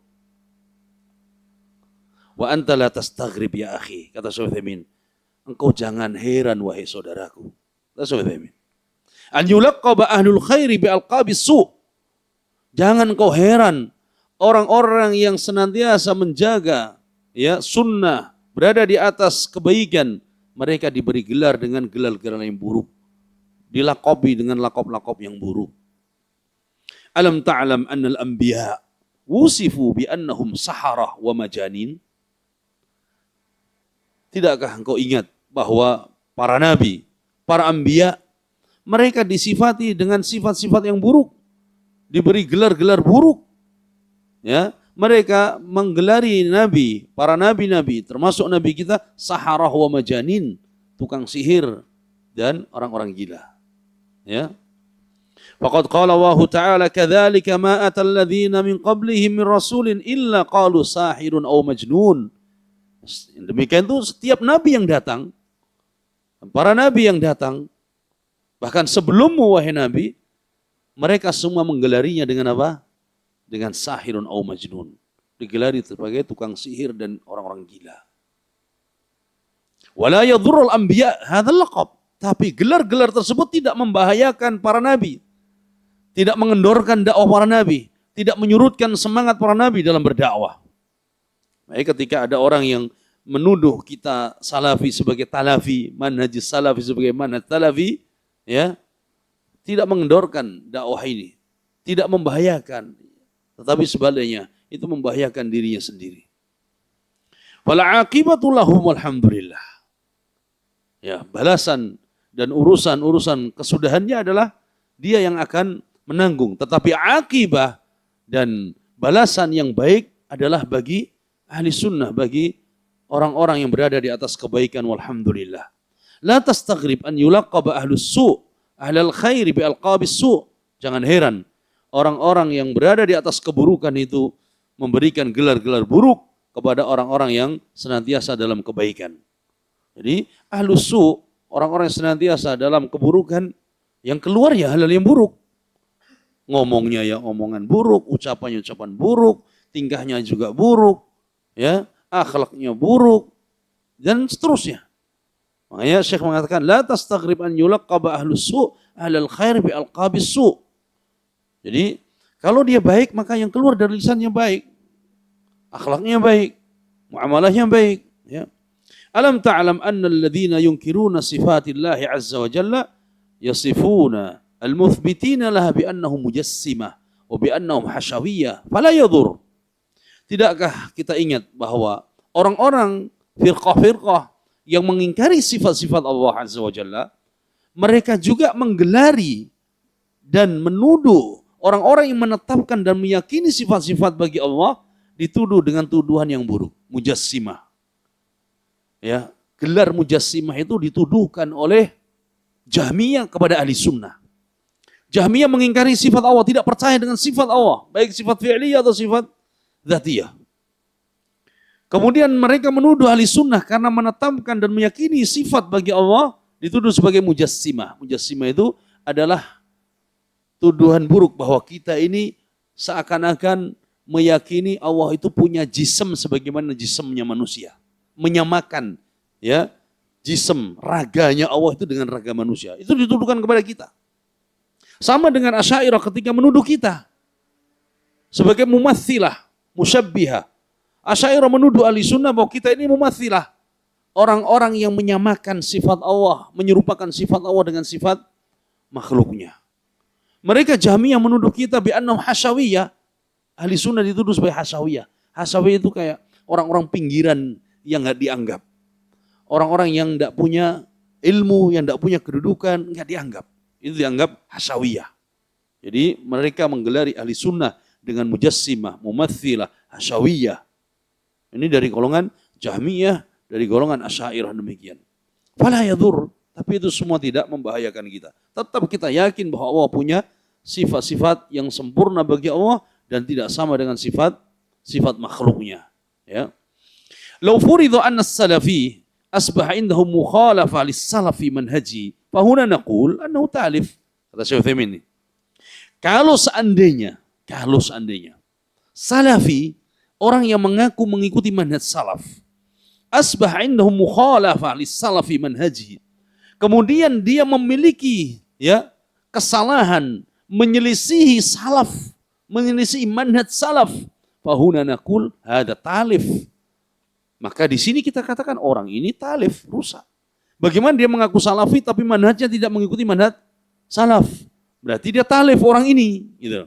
Wa anta la tastaghrib ya akhi, kata Syekh Utsaimin. Engkau jangan heran wahai saudaraku. Kata Syekh Utsaimin. An yulaqqaba ahlul khairi bi alqabis su. Jangan engkau heran orang-orang yang senantiasa menjaga ya sunnah, berada di atas kebaikan, mereka diberi gelar dengan gelar-gelar yang buruk. Dilakobi dengan lakop-lakop yang buruk. Alam ta'lam annal anbiya wusifu bi annahum saharah wa majanin. Tidakkah engkau ingat bahwa para nabi, para anbiya, mereka disifati dengan sifat-sifat yang buruk, diberi gelar-gelar buruk. Ya, mereka menggelari nabi, para nabi-nabi, termasuk nabi kita, saharah wa majanin, tukang sihir dan orang-orang gila. Ya. Faqad qala Allah Ta'ala kadzalika ma atal ladzina min qablihim min rasulin illa qalu sahirun aw majnun. Demikian itu setiap nabi yang datang, para nabi yang datang, bahkan sebelummu wahai nabi, mereka semua menggelarinya dengan apa? Dengan sahirun aw majnun. Digelari sebagai tukang sihir dan orang-orang gila. Wala yadhurrul anbiya hadzal laqab. Tapi gelar-gelar tersebut tidak membahayakan para nabi. Tidak mengendorkan dakwah para nabi. Tidak menyurutkan semangat para nabi dalam berdakwah. Baik, ketika ada orang yang menuduh kita salafi sebagai talafi, manhaj salafi sebagai manhaj talafi, ya, tidak mengendorkan dakwah ini. Tidak membahayakan. Tetapi sebaliknya, itu membahayakan dirinya sendiri. Wala aqibatu lahum walhamdulillah. Ya, balasan dan urusan kesudahannya adalah dia yang akan menanggung. Tetapi akibah dan balasan yang baik adalah bagi ahli sunnah, bagi orang-orang yang berada di atas kebaikan, walhamdulillah. La tastaghrib an yulaqaba ahlus su' ahlal khairi bi alqabis su'. Jangan heran orang-orang yang berada di atas keburukan itu memberikan gelar-gelar buruk kepada orang-orang yang senantiasa dalam kebaikan. Jadi ahlus su', orang-orang yang senantiasa dalam keburukan, yang keluar ya hal-hal yang buruk. Ngomongnya ya omongan buruk, ucapannya ucapan buruk, tingkahnya juga buruk, ya, akhlaknya buruk, dan seterusnya. Makanya Syekh mengatakan, la tastaghrib an yulaqqaba ahlus su' ahlal khair bi alqabis su'. Jadi kalau dia baik, maka yang keluar dari lisannya baik, akhlaknya baik, muamalahnya baik. Ya. Alam ta'lam anna alladhina yunkiruna sifatillahi azza wa jalla yasifuna al-muthbitina laha bi annahum mujassimah wa bi annahum hashawiyah fala yadur. Tidakkah kita ingat bahwa orang-orang firqah-firqah yang mengingkari sifat-sifat Allah azza wa jalla, mereka juga menggelari dan menuduh orang-orang yang menetapkan dan meyakini sifat-sifat bagi Allah, dituduh dengan tuduhan yang buruk, mujassimah. Ya, gelar mujassimah itu dituduhkan oleh Jahmiyah kepada ahli sunnah. Jahmiyah mengingkari sifat Allah, tidak percaya dengan sifat Allah, baik sifat fi'liyah atau sifat dzatiyah. Kemudian mereka menuduh ahli sunnah karena menetapkan dan meyakini sifat bagi Allah, dituduh sebagai mujassimah. Mujassimah itu adalah tuduhan buruk bahwa kita ini seakan-akan meyakini Allah itu punya jism sebagaimana jismnya manusia. Menyamakan ya jism, raganya Allah itu dengan raga manusia. Itu dituduhkan kepada kita. Sama dengan Asy'ariyah ketika menuduh kita sebagai mumatsilah, musyabbihah. Asy'ariyah menuduh ahli sunnah bahwa kita ini mumatsilah. Orang-orang yang menyamakan sifat Allah, menyerupakan sifat Allah dengan sifat makhluknya. Mereka Jahmiyah menuduh kita bi annahum hasyawiyah. Ahli sunnah dituduh sebagai hasyawiyah. Hasyawiyah itu kayak orang-orang pinggiran yang enggak dianggap. Orang-orang yang enggak punya ilmu, yang enggak punya kedudukan, enggak dianggap. Itu dianggap hasyawiyah. Jadi mereka menggelari ahli sunnah dengan mujassimah, mumatsilah, hasyawiyah. Ini dari golongan Jahmiyah, dari golongan Asy'ariyah demikian. Fala yadur, Tapi itu semua tidak membahayakan kita. Tetap kita yakin bahwa Allah punya sifat-sifat yang sempurna bagi Allah dan tidak sama dengan sifat makhluknya. Ya. Lau furidhu anna salafi asbaha indahum mukhalafah lis-salafi manhaji, fahuna naqul annahu ta'lif. Kata Syekh Utsaimin ini. Kalau seandainya salafi, orang yang mengaku mengikuti manhaj salaf, asbah indahum mukhalafah lis-salafi manhaji, kemudian dia memiliki kesalahan, menyelisihi salaf, menyelisihi manhaj salaf, fahuna naqul hada talif. Maka di sini kita katakan orang ini talif, rusak. Bagaimana dia mengaku salafi tapi manhajnya tidak mengikuti manhaj salaf? Berarti dia talif orang ini, gitu.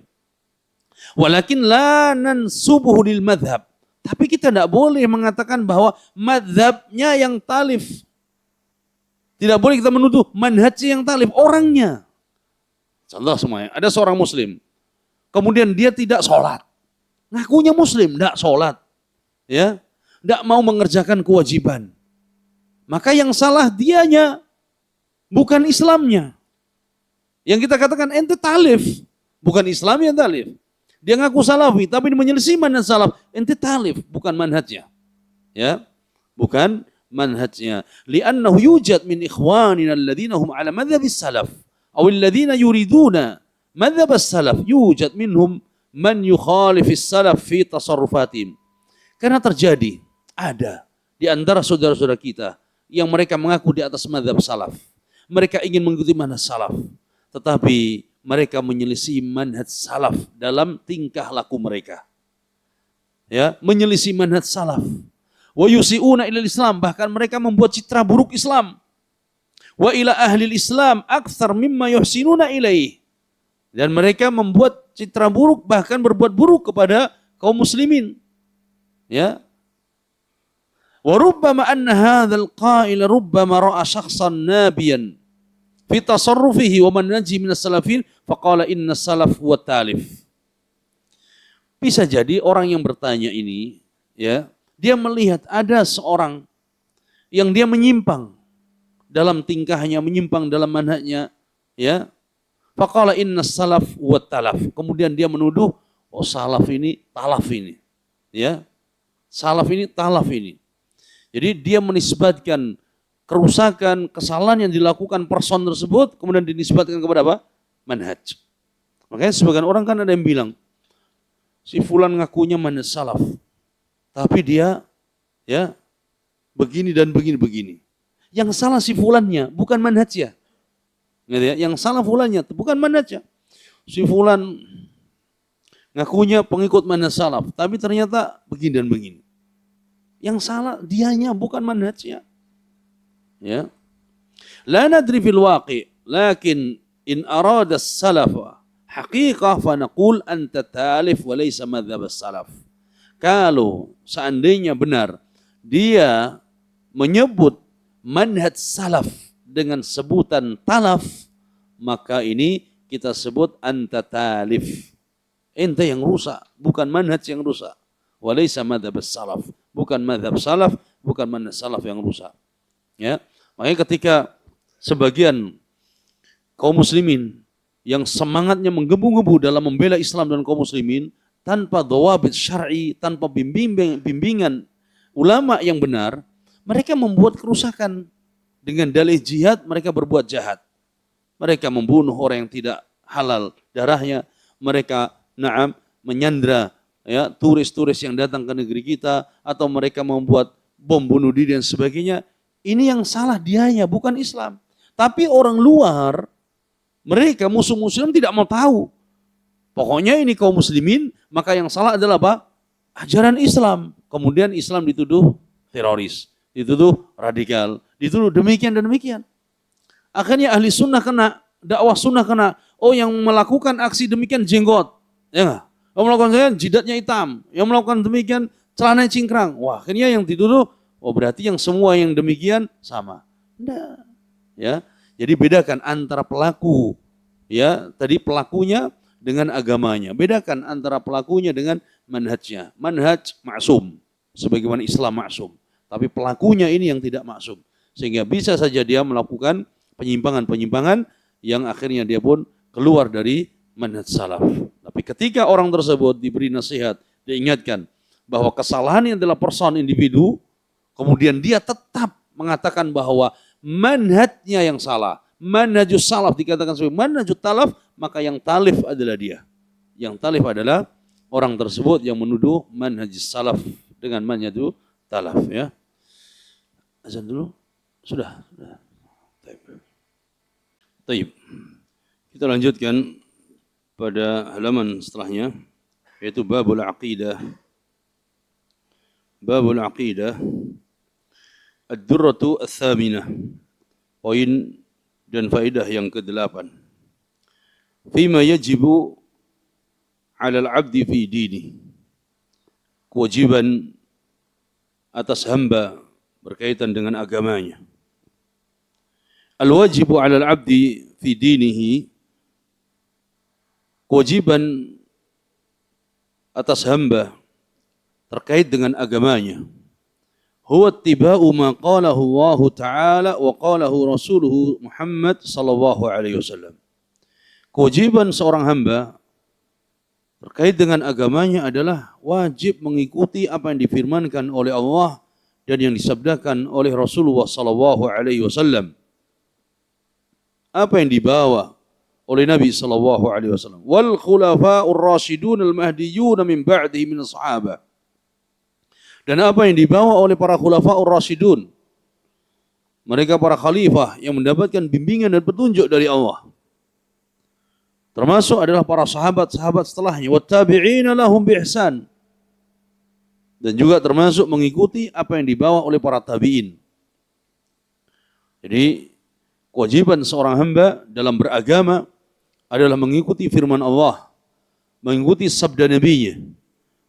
Walakin la nansubuhu lil madhab. Tapi kita tidak boleh mengatakan bahwa madhabnya yang talif. Tidak boleh kita menuduh manhajnya yang talif, orangnya. Contoh semuanya, ada seorang muslim, kemudian dia tidak sholat. Ngakunya muslim, tidak sholat. Ya, tidak mau mengerjakan kewajiban. Maka yang salah dianya, bukan Islamnya. Yang kita katakan ente talif, bukan Islam yang talif. Dia ngaku salafi, tapi menyelisih manhaj salaf. Ente talif, bukan manhajnya. Ya, bukan manhajnya. Li'annahu yujad min ikhwanina alladhina hum ala madhabis salaf. Aw alladhina yuriduna madhabas salaf. Yujad minhum man yukhalifis salaf fi tasarrufatihim. Karena terjadi, ada di antara saudara-saudara kita yang mereka mengaku di atas madhab salaf. Mereka ingin mengikuti manhaj salaf. Tetapi mereka menyelisih manhaj salaf dalam tingkah laku mereka. Ya, menyelisih manhaj salaf. Wa yusi'una ilal Islam, bahkan mereka membuat citra buruk Islam. Wa ila ahli Islam aktsar mimma yuhsinuna ilaih. Dan mereka membuat citra buruk, bahkan berbuat buruk kepada kaum muslimin. Ya. Wa rubbama anna hadzal qail rubbama ra'a shakhsan nabiyan fi tasarrufihi wa manhaji minas salafin faqala inna salaf huwa talif. Bisa jadi orang yang bertanya ini, ya, dia melihat ada seorang yang dia menyimpang dalam tingkahnya, menyimpang dalam manhajnya, ya. Faqala inna salaf huwa talaf. Kemudian dia menuduh, oh salaf ini talaf ini. Ya. Salaf ini talaf ini. Jadi dia menisbatkan kerusakan, kesalahan yang dilakukan person tersebut kemudian dinisbatkan kepada apa? Manhaj. Makanya sebagian orang kan ada yang bilang, si fulan ngakunya manhaj salaf, tapi dia ya begini dan begini. Yang salah si fulannya, bukan manhajnya. Yang salah fulannya, bukan manhajnya. Si fulan ngakunya pengikut manhaj salaf, tapi ternyata begini dan begini. Yang salah dianya, bukan manhajnya. Ya. La nadri fil waqi, lakin in arada as-salaf haqiqah fa naqul anta talif wa laysa madhhab as-salaf. Kalau seandainya benar dia menyebut manhaj salaf dengan sebutan talaf, maka ini kita sebut anta talif. Ente yang rusak, bukan manhaj yang rusak. Wa laysa madhhab as-salaf, bukan madhab salaf, bukan manhaj salaf yang rusak. Ya, makanya ketika sebagian kaum muslimin yang semangatnya menggebu-gebu dalam membela Islam dan kaum muslimin tanpa dhawabit syar'i, tanpa bimbingan ulama yang benar, mereka membuat kerusakan. Dengan dalih jihad mereka berbuat jahat. Mereka membunuh orang yang tidak halal darahnya, mereka menyandra ya turis-turis yang datang ke negeri kita, atau mereka membuat bom bunuh diri dan sebagainya. Ini yang salah dianya, bukan Islam. Tapi orang luar, mereka musuh-musuh tidak mau tahu. Pokoknya ini kaum muslimin, maka yang salah adalah apa? Ajaran Islam. Kemudian Islam dituduh teroris, dituduh radikal, dituduh demikian dan demikian. Akhirnya ahli sunnah kena, dakwah sunnah kena. Oh, yang melakukan aksi demikian jenggot. Ya enggak? Yang melakukan demikian jidatnya hitam. Yang melakukan demikian celananya cingkrang. Wah, akhirnya yang dituduh, oh berarti yang semua yang demikian sama. Enggak. Ya. Jadi bedakan antara pelaku, ya, tadi pelakunya dengan agamanya. Bedakan antara pelakunya dengan manhajnya. Manhaj maksum, sebagaimana Islam maksum. Tapi pelakunya ini yang tidak maksum. Sehingga bisa saja dia melakukan penyimpangan-penyimpangan yang akhirnya dia pun keluar dari manhaj salaf. Tapi ketika orang tersebut diberi nasihat, diingatkan bahwa kesalahannya adalah person individu, kemudian dia tetap mengatakan bahwa manhajnya yang salah, manhajus salaf dikatakan sebagai manhajut talaf, maka yang talif adalah dia. Yang talif adalah orang tersebut yang menuduh manhajus salaf dengan manhajut talaf, ya. Azan dulu? Sudah. Taib. Kita lanjutkan pada halaman setelahnya, yaitu babul aqidah. Babul aqidah ad-durratu ats-tsaminah. Poin dan faedah yang ke-8. Fima yajibu 'ala al-'abdi fi dini. Kewajiban atas hamba berkaitan dengan agamanya. Al-wajibu 'ala al-'abdi fi dinihi, kewajiban atas hamba terkait dengan agamanya, huwa ittiba'u ma qalahu Allah Ta'ala wa qalahu Rasuluhu Muhammad sallallahu alaihi wasallam. Kewajiban seorang hamba terkait dengan agamanya adalah wajib mengikuti apa yang difirmankan oleh Allah dan yang disabdakan oleh Rasulullah sallallahu alaihi wasallam. Apa yang dibawa oleh Nabi sallallahu alaihi wasallam. Wal khulafa'ur rasyidun al-mahdiyyun min ba'dihi min ashabah. Dan apa yang dibawa oleh para khulafa'ur rasyidun. Mereka para khalifah yang mendapatkan bimbingan dan petunjuk dari Allah. Termasuk adalah para sahabat-sahabat setelahnya. Wattabi'ina lahum bi ihsan. Dan juga termasuk mengikuti apa yang dibawa oleh para tabi'in. Jadi kewajiban seorang hamba dalam beragama adalah mengikuti firman Allah, mengikuti sabda Nabi-Nya,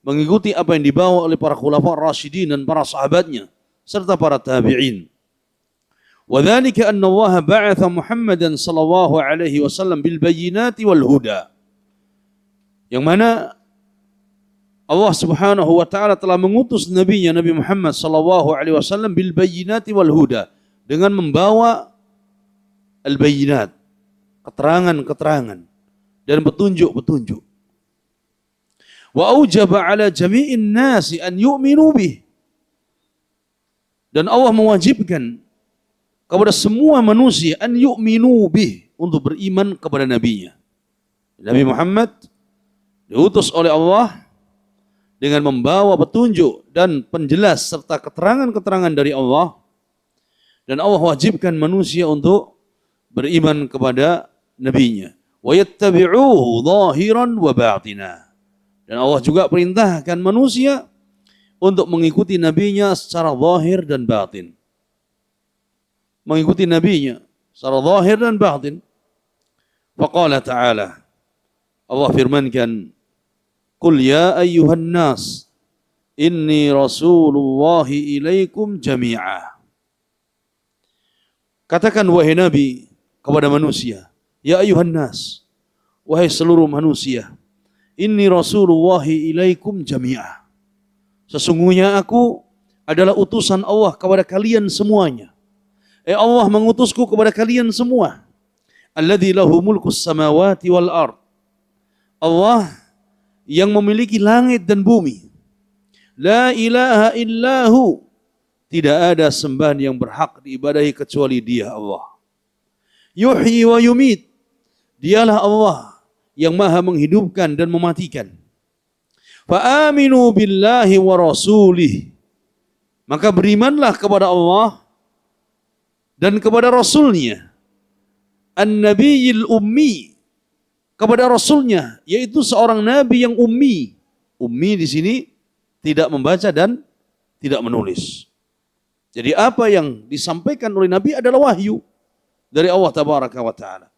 mengikuti apa yang dibawa oleh para khulafa rasyidin dan para sahabatnya, serta para tabi'in. Wadhalika anna Allah ba'atha Muhammadan sallallahu alaihi wasallam bil bayyinati wal huda. Yang mana Allah Subhanahu wa taala telah mengutus nabinya Nabi Muhammad sallallahu alaihi wasallam bil bayyinati wal huda, dengan membawa al-bayyinat, keterangan-keterangan dan petunjuk-petunjuk. Wa aujaba ala jami'in nasi an yu'minu bih. Dan Allah mewajibkan kepada semua manusia an yu'minu bih, untuk beriman kepada nabinya. Nabi Muhammad diutus oleh Allah dengan membawa petunjuk dan penjelas serta keterangan-keterangan dari Allah, dan Allah wajibkan manusia untuk beriman kepada nabinya. Wa yattabi'uhu zahiran wa batina. Dan Allah juga perintahkan manusia untuk mengikuti nabinya secara zahir dan batin. Mengikuti nabinya secara zahir dan batin. Faqala ta'ala, Allah firmankan, Qul ya ayyuhan nas, inni rasulullahi ilaikum jami'a. Katakan wahai Nabi kepada manusia, ya ayyuhan nas, wahai seluruh manusia, inni rasulullahi ilaikum jami'a. Sesungguhnya aku adalah utusan Allah kepada kalian semuanya. Allah mengutusku kepada kalian semua. Alladzi lahu mulkus samawati wal ard. Allah yang memiliki langit dan bumi. La ilaha illahu. Tidak ada sembahan yang berhak diibadahi kecuali Dia, Allah. Yuhyi wa yumit. Dialah Allah yang maha menghidupkan dan mematikan. Fa aminu billahi wa rasulih. Maka berimanlah kepada Allah dan kepada Rasulnya. An-Nabiyil Ummi. Kepada Rasulnya, yaitu seorang Nabi yang ummi. Ummi di sini tidak membaca dan tidak menulis. Jadi apa yang disampaikan oleh Nabi adalah wahyu dari Allah Tabaraka wa Ta'ala.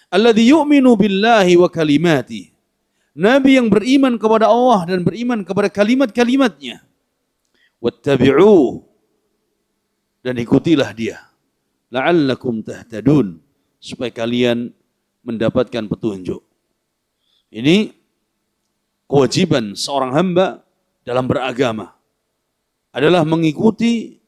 Alladzi yu'minu billahi wa kalimati. Nabi yang beriman kepada Allah dan beriman kepada kalimat-kalimatnya. Wattabi'uh. Dan ikutilah dia. La'allakum tahtadun. Supaya kalian mendapatkan petunjuk. Ini kewajiban seorang hamba dalam beragama. Adalah mengikuti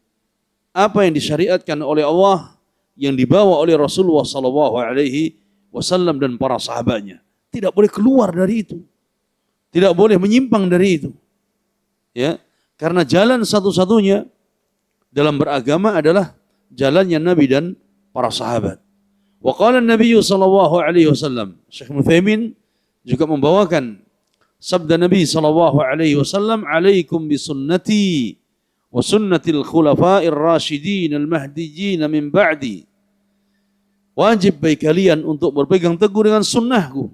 apa yang disyariatkan oleh Allah yang dibawa oleh Rasulullah sallallahu alaihi wasallam dan para sahabatnya. Tidak boleh keluar dari itu. Tidak boleh menyimpang dari itu. Ya, karena jalan satu-satunya dalam beragama adalah jalannya Nabi dan para sahabat. Wa qala an-nabiy sallallahu alaihi wasallam, Syekh Utsaimin juga membawakan sabda Nabi sallallahu alaihi wasallam, "Alaikum bi sunnati wa sunnatil khulafa'ir rasyidin al-mahdiyyin min ba'di." Wajib bagi kalian untuk berpegang teguh dengan sunnahku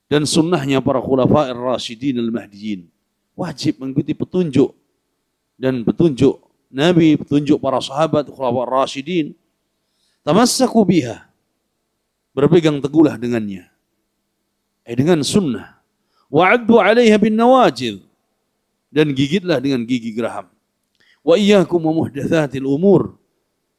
dan sunnahnya para khulafa'ir rasyidin al-mahdiyyin. Wajib mengikuti petunjuk dan petunjuk Nabi, petunjuk para sahabat khulafa'ir rasyidin. Tamassaku biha, berpegang teguhlah dengannya, dengan sunnah. Wa'addu 'alaiha bin nawajid, dan gigitlah dengan gigi geraham. Wa iyyakum wa muhdatsatil umur,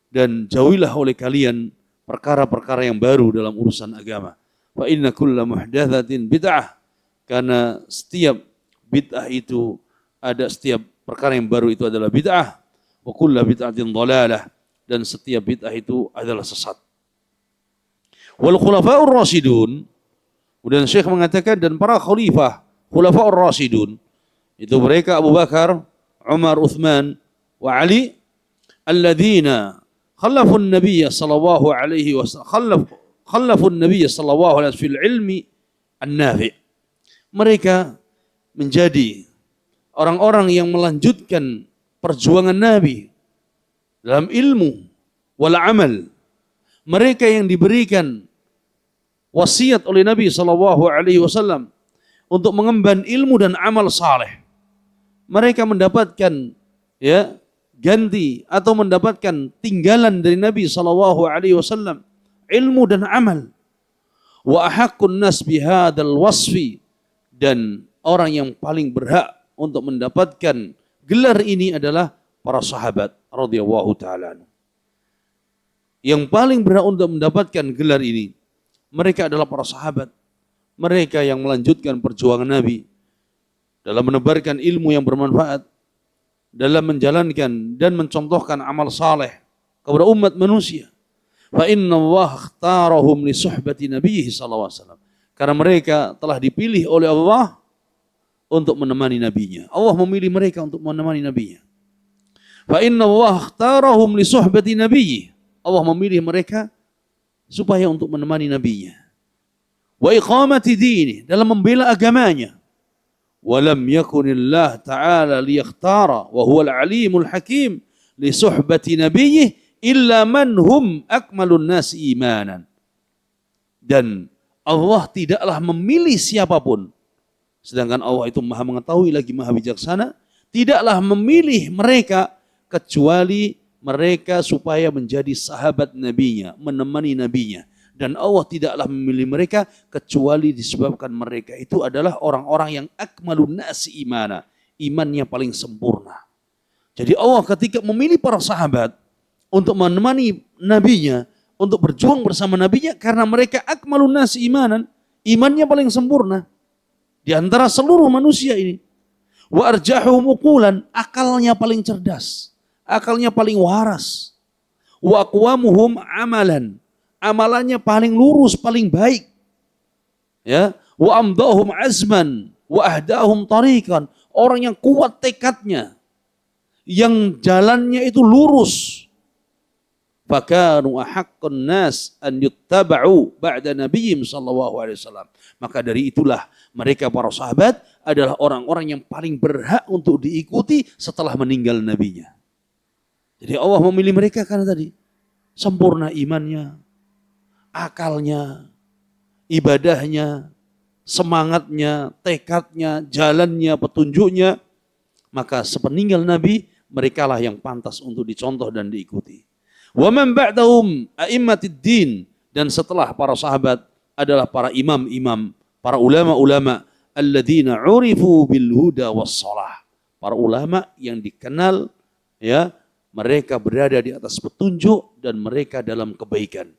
dan jauhilah oleh kalian perkara-perkara yang baru dalam urusan agama. Fa inna kulla muhdatsatin bid'ah, karena setiap bid'ah itu ada, setiap perkara yang baru itu adalah bid'ah. Wa kulla bid'atin dhalalah, dan setiap bid'ah itu adalah sesat. Wal khulafa'ur rasyidun, kemudian Syekh mengatakan, dan para khalifah khulafa'ur rasyidun, itu mereka Abu Bakar, Umar, Uthman, wa Ali, alladzina khallafun nabiyya sallallahu alaihi wasallam, khallafun nabiyya sallallahu alaihi wasallam fil ilmi an-nafi'. Mereka menjadi orang-orang yang melanjutkan perjuangan Nabi dalam ilmu wal amal. Mereka yang diberikan wasiat oleh Nabi sallallahu alaihi wasallam untuk mengemban ilmu dan amal saleh. Mereka mendapatkan ganti atau mendapatkan tinggalan dari Nabi sallallahu alaihi wasallam, ilmu dan amal. Wa ahaqqun nas bihadzal wasfi, dan orang yang paling berhak untuk mendapatkan gelar ini adalah para sahabat radhiyallahu taala. Yang paling berhak untuk mendapatkan gelar ini, mereka adalah para sahabat. Mereka yang melanjutkan perjuangan Nabi dalam menebarkan ilmu yang bermanfaat, dalam menjalankan dan mencontohkan amal saleh kepada umat manusia. Fa inna Allah ikhtarahum li suhbati nabiyhi sallallahu alaihi wasallam. Karena mereka telah dipilih oleh Allah untuk menemani nabinya. Allah memilih mereka untuk menemani nabinya. Fa inna Allah ikhtarahum li suhbati nabiyhi. Allah memilih mereka supaya untuk menemani nabinya. Wa iqamati dini, dalam membela agamanya. Wa lam yakunillah ta'ala liyakhtara wa huwa al-alimul hakim li suhbati nabiyhi illa man hum akmalun nas imanan. Dan Allah tidaklah memilih siapapun, sedangkan Allah itu maha mengetahui lagi maha bijaksana, tidaklah memilih mereka kecuali mereka supaya menjadi sahabat nabinya, menemani nabinya. Dan Allah tidaklah memilih mereka kecuali disebabkan mereka itu adalah orang-orang yang akmalun nasi imana, imannya paling sempurna. Jadi Allah ketika memilih para sahabat untuk menemani nabinya, untuk berjuang bersama nabinya, karena mereka akmalun nasi imanan, imannya paling sempurna di antara seluruh manusia ini. Wa arjahuhum uqulan, akalnya paling cerdas, akalnya paling waras. Wa aqwamuhum amalan, amalannya paling lurus, paling baik. Ya, wa amdahum azman wa ahdahum tariqan, orang yang kuat tekadnya, yang jalannya itu lurus. Fakanu ahaqqun nas an yuttaba'u ba'da nabiyyim sallallahu alaihi wasallam. Maka dari itulah mereka para sahabat adalah orang-orang yang paling berhak untuk diikuti setelah meninggal nabinya. Jadi Allah memilih mereka karena tadi sempurna imannya, akalnya, ibadahnya, semangatnya, tekadnya, jalannya, petunjuknya. Maka sepeninggal Nabi, merekalah yang pantas untuk dicontoh dan diikuti. Wa man ba'dahum a'immatid din, dan setelah para sahabat adalah para imam-imam, para ulama-ulama alladzina 'urifu bil huda was shalah. Para ulama yang dikenal mereka berada di atas petunjuk dan mereka dalam kebaikan.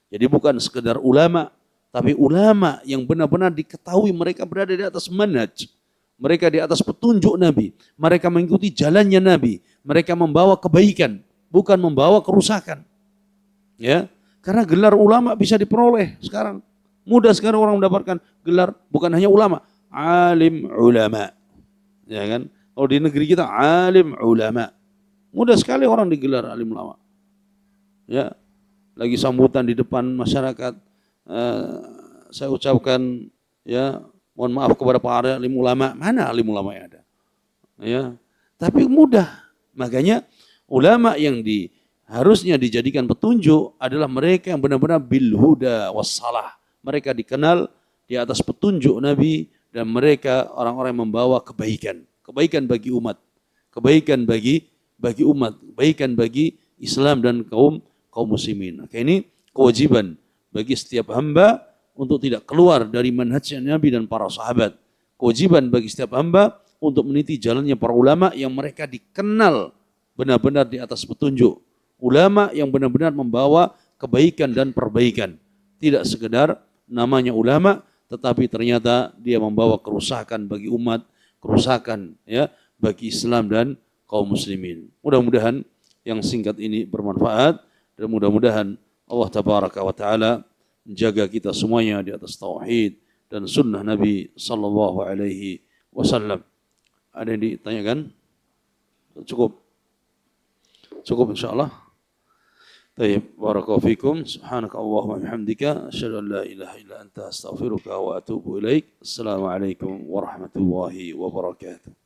Jadi bukan sekedar ulama, tapi ulama yang benar-benar diketahui mereka berada di atas manhaj. Mereka di atas petunjuk Nabi. Mereka mengikuti jalannya Nabi. Mereka membawa kebaikan. bukan membawa kerusakan. Ya, karena gelar ulama bisa diperoleh sekarang. Mudah sekarang orang mendapatkan gelar bukan hanya ulama, alim ulama. Ya kan? Kalau di negeri kita alim ulama. Mudah sekali orang digelar alim ulama. Ya, lagi sambutan di depan masyarakat, saya ucapkan ya mohon maaf kepada para alim ulama. Mana alim ulama yang ada? Ya, tapi mudah. Makanya ulama yang harusnya dijadikan petunjuk adalah mereka yang benar-benar bil huda wassalah. Mereka dikenal di atas petunjuk Nabi dan mereka orang-orang yang membawa kebaikan. Kebaikan bagi umat, kebaikan bagi umat, kebaikan bagi Islam dan kaum muslimin. Maka ini kewajiban bagi setiap hamba untuk tidak keluar dari manhaj Nabi dan para sahabat. Kewajiban bagi setiap hamba untuk meniti jalannya para ulama yang mereka dikenal benar-benar di atas petunjuk. Ulama yang benar-benar membawa kebaikan dan perbaikan. Tidak sekedar namanya ulama, tetapi ternyata dia membawa kerusakan bagi umat, kerusakan ya bagi Islam dan kaum muslimin. Mudah-mudahan yang singkat ini bermanfaat dan mudah-mudahan Allah tabaraka wa taala menjaga kita semuanya di atas tauhid dan sunnah Nabi sallallahu alaihi wasallam. Ada yang ditanyakan? Cukup insyaallah. Baik, barakallahu fikum. Subhanakallahumma wa bihamdika asyhadu an la ilaha illa anta astaghfiruka wa atubu ilaik. Assalamualaikum warahmatullahi wabarakatuh.